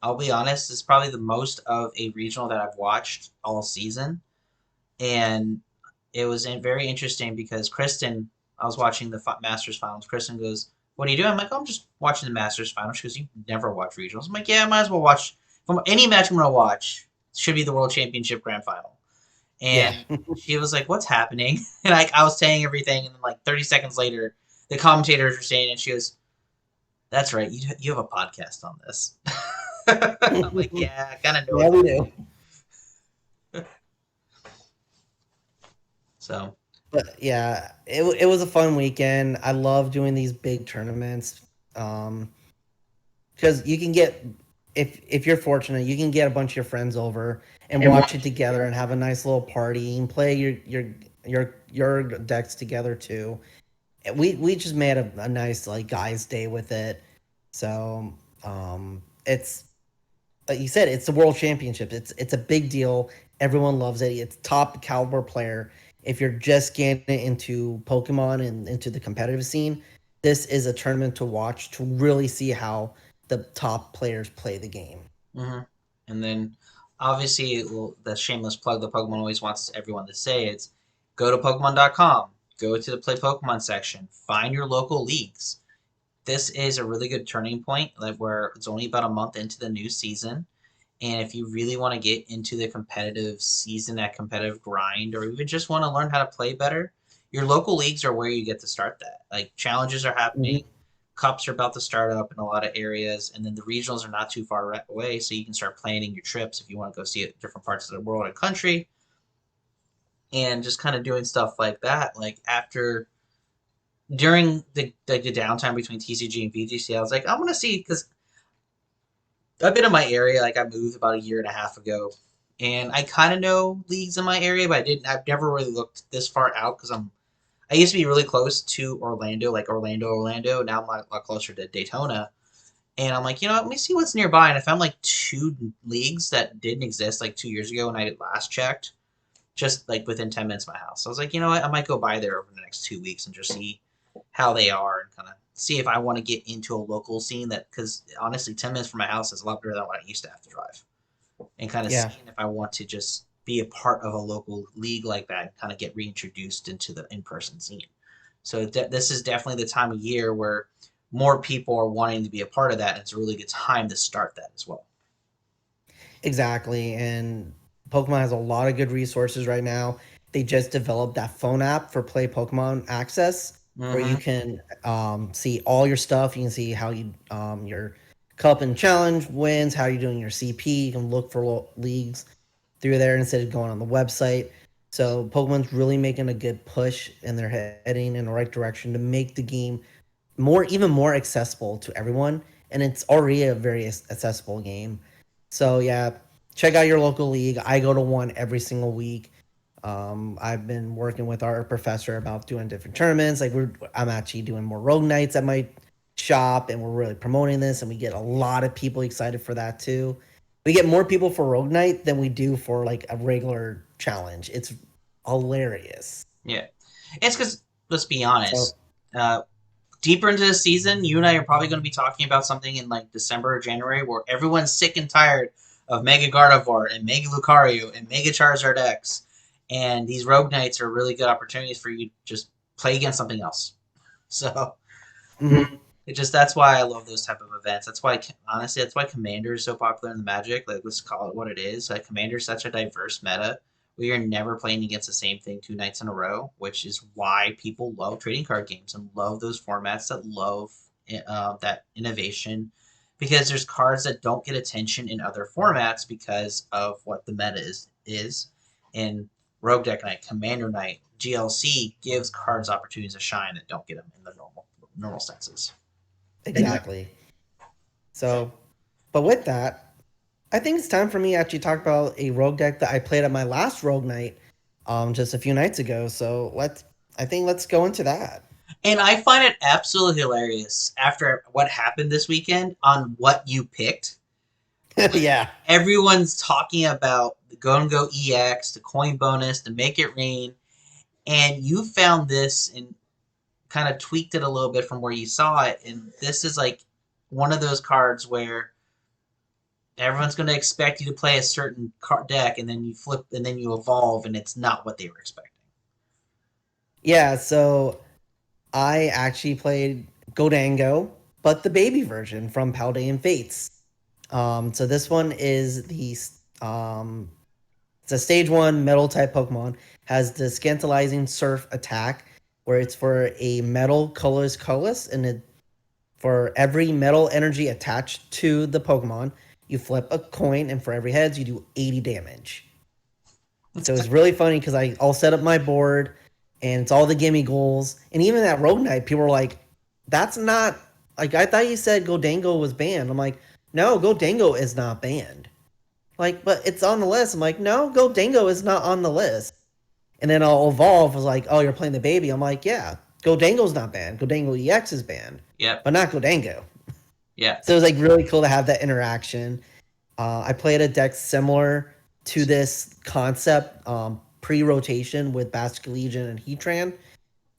I'll be honest, it's probably the most of a regional that I've watched all season, and it was very interesting because Kristen, I was watching the Masters finals. Kristen goes, "What are you doing?" I'm like, "Oh, I'm just watching the Masters finals." She goes, "You never watch regionals." I'm like, "Yeah, I might as well watch. From any match I'm gonna watch, should be the World Championship Grand Final." Yeah. And she was like, "What's happening?" And I was saying everything, and then like 30 seconds later, the commentators were saying, and she goes, "That's right, you have a podcast on this." I'm like, "Yeah, I kind of know Yeah, what we you're do. doing." So But yeah, it was a fun weekend. I love doing these big tournaments. Um, because you can get if you're fortunate, you can get a bunch of your friends over and and watch watch it it together together. and have a nice little party and play your decks together too. And we just made a nice like guys day with it. So it's like you said, it's the world championship. It's a big deal. Everyone loves it. It's top caliber player. If you're just getting into Pokemon and into the competitive scene, this is a tournament to watch to really see how the top players play the game. hmm And then, obviously, well, the shameless plug that Pokemon always wants everyone to say is go to Pokemon.com, go to the Play Pokemon section, find your local leagues. This is a really good turning point, like where it's only about a month into the new season. And if you really want to get into the competitive season, that competitive grind, or even just want to learn how to play better, your local leagues are where you get to start that. Like challenges are happening, Hmm. cups are about to start up in a lot of areas, and then the regionals are not too far away, so you can start planning your trips if you want to go see it different parts of the world and country, and just kind of doing stuff like that. Like after during the downtime between TCG and VGC, I was like, I want to see because I've been in my area. Like I moved about a year and a half ago, and I kind of know leagues in my area, but I didn't. I've never really looked this far out because I used to be really close to Orlando, like Orlando. Now I'm a lot closer to Daytona, and I'm like, let me see what's nearby. And I found like two leagues that didn't exist like 2 years ago when I last checked, just like within 10 minutes of my house. So I was like, you know what, I might go by there over the next 2 weeks and just see how they are and kind of see if I want to get into a local scene that because honestly, 10 minutes from my house is a lot better than what I used to have to drive. And kind of Yeah, seeing if I want to just be a part of a local league like that and kind of get reintroduced into the in-person scene. So this is definitely the time of year where more people are wanting to be a part of that. And it's a really good time to start that as well. exactly. And Pokemon has a lot of good resources right now. They just developed that phone app for Play Pokemon Access, where you Mm-hmm. can see all your stuff. You can see how you your cup and challenge wins, how you're doing your CP. You can look for leagues. through there instead of going on the website. So Pokemon's really making a good push, and they're heading in the right direction to make the game even more accessible to everyone. And it's already a very accessible game. So yeah, check out your local league. I go to one every single week. I've been working with our professor about doing different tournaments. I'm actually doing more rogue nights at my shop, and we're really promoting this, and we get a lot of people excited for that too. We get more people for rogue night than we do for like a regular challenge. It's hilarious. Yeah, it's because let's be So honest. Uh, Deeper into the season, you and I are probably going to be talking about something in like December or January where everyone's sick and tired of Mega Gardevoir and Mega Lucario and Mega Charizard X, and these Rogue Knights are really good opportunities for you to just play against something else. So mhm. it just that's why I love those type of events. That's why honestly, that's why Commander is so popular in the Magic. Like let's call it what it is. Like Commander is such a diverse meta. We are never playing against the same thing 2 nights in a row, which is why people love trading card games and love those formats that love that innovation. Because there's cards that don't get attention in other formats because of what the meta is. In Rogue Deck Night, Commander Night, GLC gives cards opportunities to shine that don't get them in the normal senses. Exactly. So, but with that, I think it's time for me to actually talk about a rogue deck that I played at my last rogue night, just a few nights ago. So let's go into that. And I find it absolutely hilarious after what happened this weekend on what you picked. Yeah. Everyone's talking about the Gholdengo EX, the coin bonus, the make it rain, and you found this and kind of tweaked it a little bit from where you saw it. And this is like one of those cards where everyone's going to expect you to play a certain card deck, and then you flip, and then you evolve, and it's not what they were expecting. Yeah, so I actually played Gholdengo, but the baby version from Paldean Fates. So this one is it's a stage one metal type Pokemon, has the scantalizing surf attack, where it's for a metal colorless, and for every metal energy attached to the Pokemon, you flip a coin, and for every heads, you do 80 damage. It's So it's really funny because I'll set up my board, and it's all the Gimmighoul's. And even at Rogue Night, people were like, that's not, like, I thought you said Gholdengo was banned. I'm like, no, Gholdengo is not banned. Like, but it's on the list. I'm like, no, Gholdengo is not on the list. And then I'll Evolve was like, oh, you're playing the baby. I'm like, yeah, Gholdengo's not banned. Gholdengo EX is banned, Yep. but not Gholdengo. Yeah. So it was like really cool to have that interaction. I played a deck similar to this concept, pre-rotation with Basque Legion and Heatran.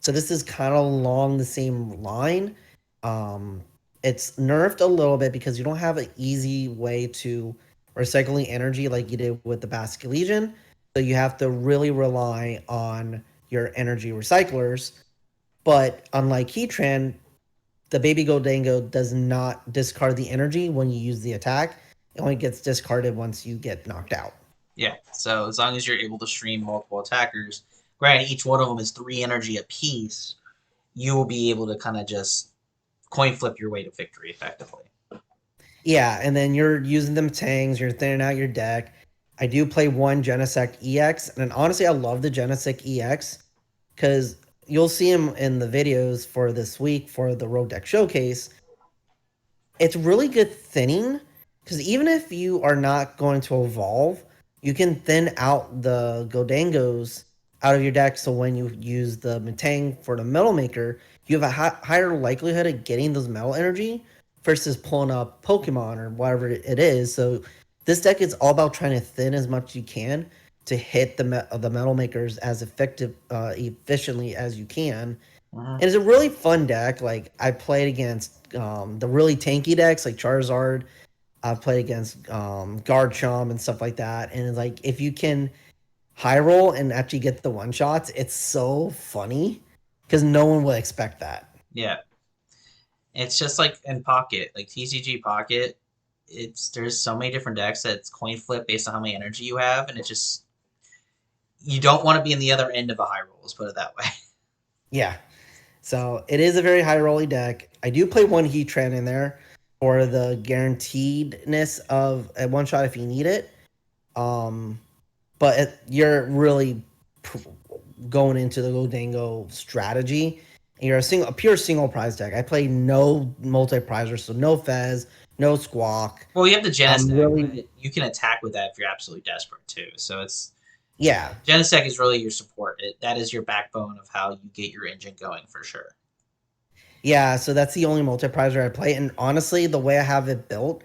So this is kind of along the same line. Um, it's nerfed a little bit because you don't have an easy way to recycling energy like you did with the Basque Legion. So you have to really rely on your energy recyclers. But unlike Heatran, the baby Gholdengo does not discard the energy when you use the attack. It only gets discarded once you get knocked out. Yeah. So as long as you're able to stream multiple attackers, granted each one of them is 3 energy apiece, you will be able to kind of just coin flip your way to victory effectively. Yeah, and then you're using them tangs, you're thinning out your deck. I do play one Genesect EX, and honestly, I love the Genesect EX because you'll see him in the videos for this week for the Rogue Deck Showcase. It's really good thinning because even if you are not going to evolve, you can thin out the Gholdengos out of your deck. So when you use the Metang for the Metal Maker, you have a higher likelihood of getting those metal energy versus pulling up Pokemon or whatever it is. So this deck is all about trying to thin as much as you can to hit the Metal Makers as efficiently as you can. Mm-hmm. And it's a really fun deck. Like I played against the really tanky decks like Charizard. I've played against Garchomp and stuff like that. And it's like if you can high roll and actually get the one shots, it's so funny because no one would expect that. Yeah. It's just like in Pocket, like TCG Pocket. There's so many different decks that it's coin flip based on how many energy you have, and it just you don't want to be in the other end of a high roll. Let's put it that way. Yeah. So it is a very high rolly deck. I do play one Heatran in there for the guaranteedness of a one shot if you need it. Um, but you're really going into the Gholdengo strategy. And you're a pure single prize deck. I play no multi prizers, so no Fez, no Squawk. Well, you have the Genesect, Really, but you can attack with that if you're absolutely desperate too. So it's yeah, Genesect is really your support. That is your backbone of how you get your engine going for sure. yeah. So that's the only multi prizer I play. And honestly, the way I have it built,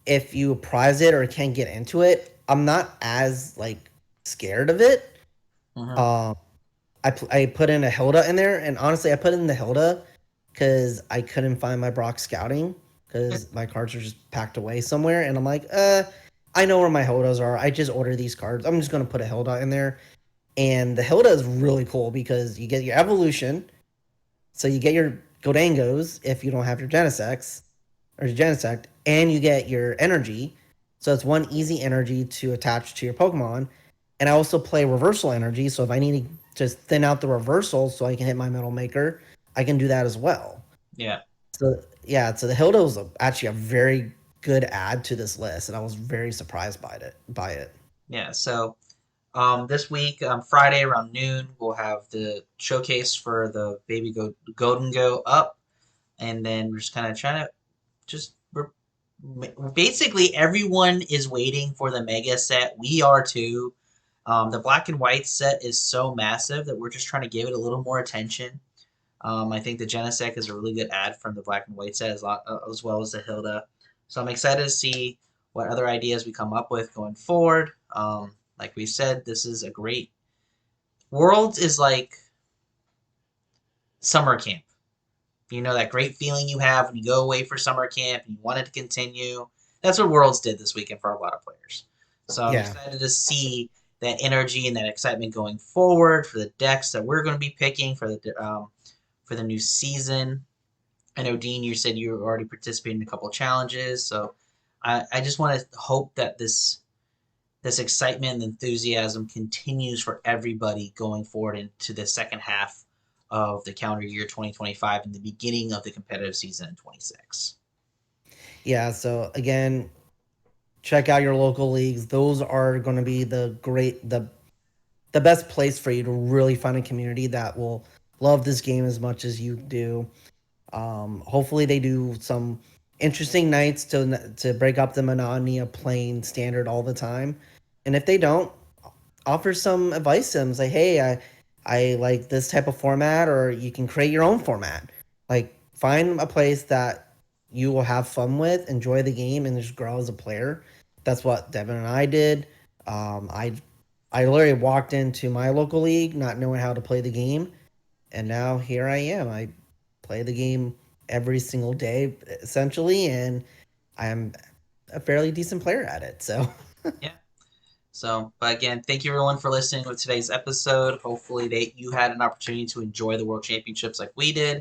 if you prize it or can't get into it, I'm not as like scared of it. Mm-hmm. Um, I put in a Hilda in there, and honestly, I put in the Hilda because I couldn't find my Brock scouting because my cards are just packed away somewhere, and I'm like, I know where my Hildas are. I just order these cards. I'm just gonna put a Hilda in there, and the Hilda is really cool because you get your evolution, so you get your Ghodengos if you don't have your Genesects or your Genesect, and you get your energy. So it's one easy energy to attach to your Pokemon. And I also play reversal energy, so if I need to just thin out the reversal so I can hit my Metal Maker, I can do that as well. Yeah. So yeah, so the Hilda was actually a very good add to this list, and I was very surprised by it. Yeah. So this week, Friday around noon, we'll have the showcase for the baby Golden Go up, and then we're just kind of trying to just basically everyone is waiting for the mega set. We are too. The black and white set is so massive that we're just trying to give it a little more attention. I think the Genesect is a really good add from the black and white set as well as the Hilda. So I'm excited to see what other ideas we come up with going forward. Like we said, this is a great Worlds is like summer camp. You know that great feeling you have when you go away for summer camp and you want it to continue. That's what Worlds did this weekend for a lot of players. So I'm Yeah. excited to see that energy and that excitement going forward for the decks that we're going to be picking for the new season. I know Dean, you said you were already participating in a couple of challenges, so I just want to hope that this excitement and enthusiasm continues for everybody going forward into the second half of the calendar year 2025 and the beginning of the competitive season in 26. Yeah, so again, check out your local leagues. Those are going to be the best place for you to really find a community that will love this game as much as you do. Hopefully, they do some interesting nights to break up the monotony of playing standard all the time. And if they don't, offer some advice to them. Say, hey, I like this type of format, or you can create your own format. Like, find a place that you will have fun with, enjoy the game, and just grow as a player. That's what Devin and I did. Um, I I literally walked into my local league not knowing how to play the game, and now here I am. I play the game every single day essentially, and I'm a fairly decent player at it. So Yeah. So, but again, thank you everyone for listening to today's episode. Hopefully, you had an opportunity to enjoy the World Championships like we did,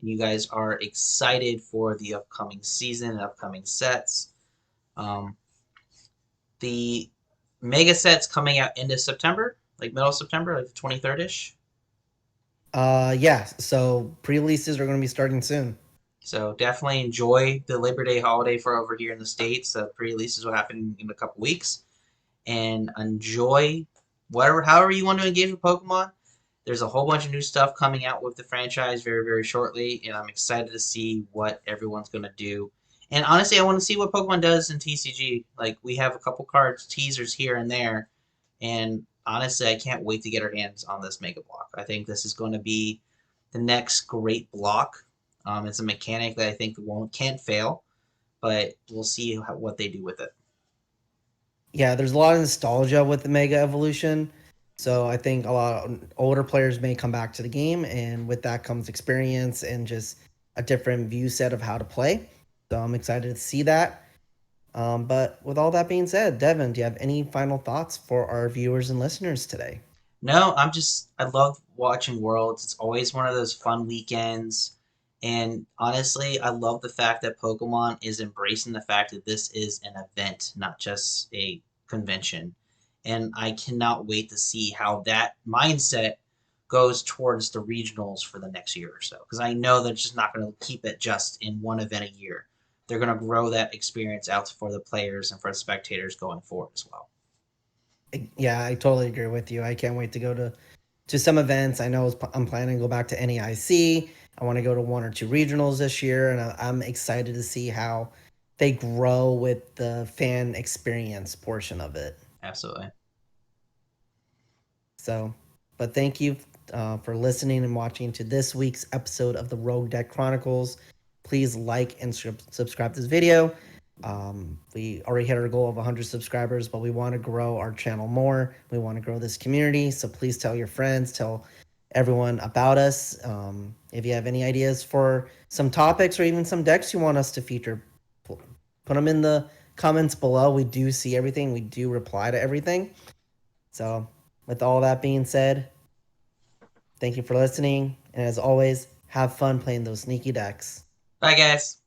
and you guys are excited for the upcoming season and upcoming sets. Um, the mega sets coming out into September, like middle of September, like 23rd ish. yeah, so pre-releases are going to be starting soon. So definitely enjoy the Labor Day holiday for over here in the States. Pre-releases will happen in a couple weeks. And enjoy however you want to engage with Pokemon. There's a whole bunch of new stuff coming out with the franchise very, very shortly, and I'm excited to see what everyone's going to do. And honestly, I want to see what Pokemon does in TCG. Like, we have a couple cards, teasers here and there, and honestly, I can't wait to get our hands on this Mega Block. I think this is going to be the next great block. It's a mechanic that I think can't fail, but we'll see what they do with it. Yeah, there's a lot of nostalgia with the Mega Evolution. So I think a lot of older players may come back to the game, and with that comes experience and just a different view set of how to play. So I'm excited to see that. But with all that being said, Devin, do you have any final thoughts for our viewers and listeners today? No, I love watching Worlds. It's always one of those fun weekends. And honestly, I love the fact that Pokemon is embracing the fact that this is an event, not just a convention. And I cannot wait to see how that mindset goes towards the regionals for the next year or so. Because I know they're just not going to keep it just in one event a year. They're going to grow that experience out for the players and for the spectators going forward as well. Yeah, I totally agree with you. I can't wait to go to some events. I know I'm planning to go back to NEIC. I want to go to 1 or 2 regionals this year, and I'm excited to see how they grow with the fan experience portion of it. Absolutely. So, but thank you for listening and watching to this week's episode of the Rogue Deck Chronicles. Please like and subscribe to this video. We already hit our goal of 100 subscribers, but we want to grow our channel more. We want to grow this community. So please tell your friends, tell everyone about us. If you have any ideas for some topics or even some decks you want us to feature, put them in the comments below. We do see everything. We do reply to everything. So with all that being said, thank you for listening. And as always, have fun playing those sneaky decks. Bye, guys.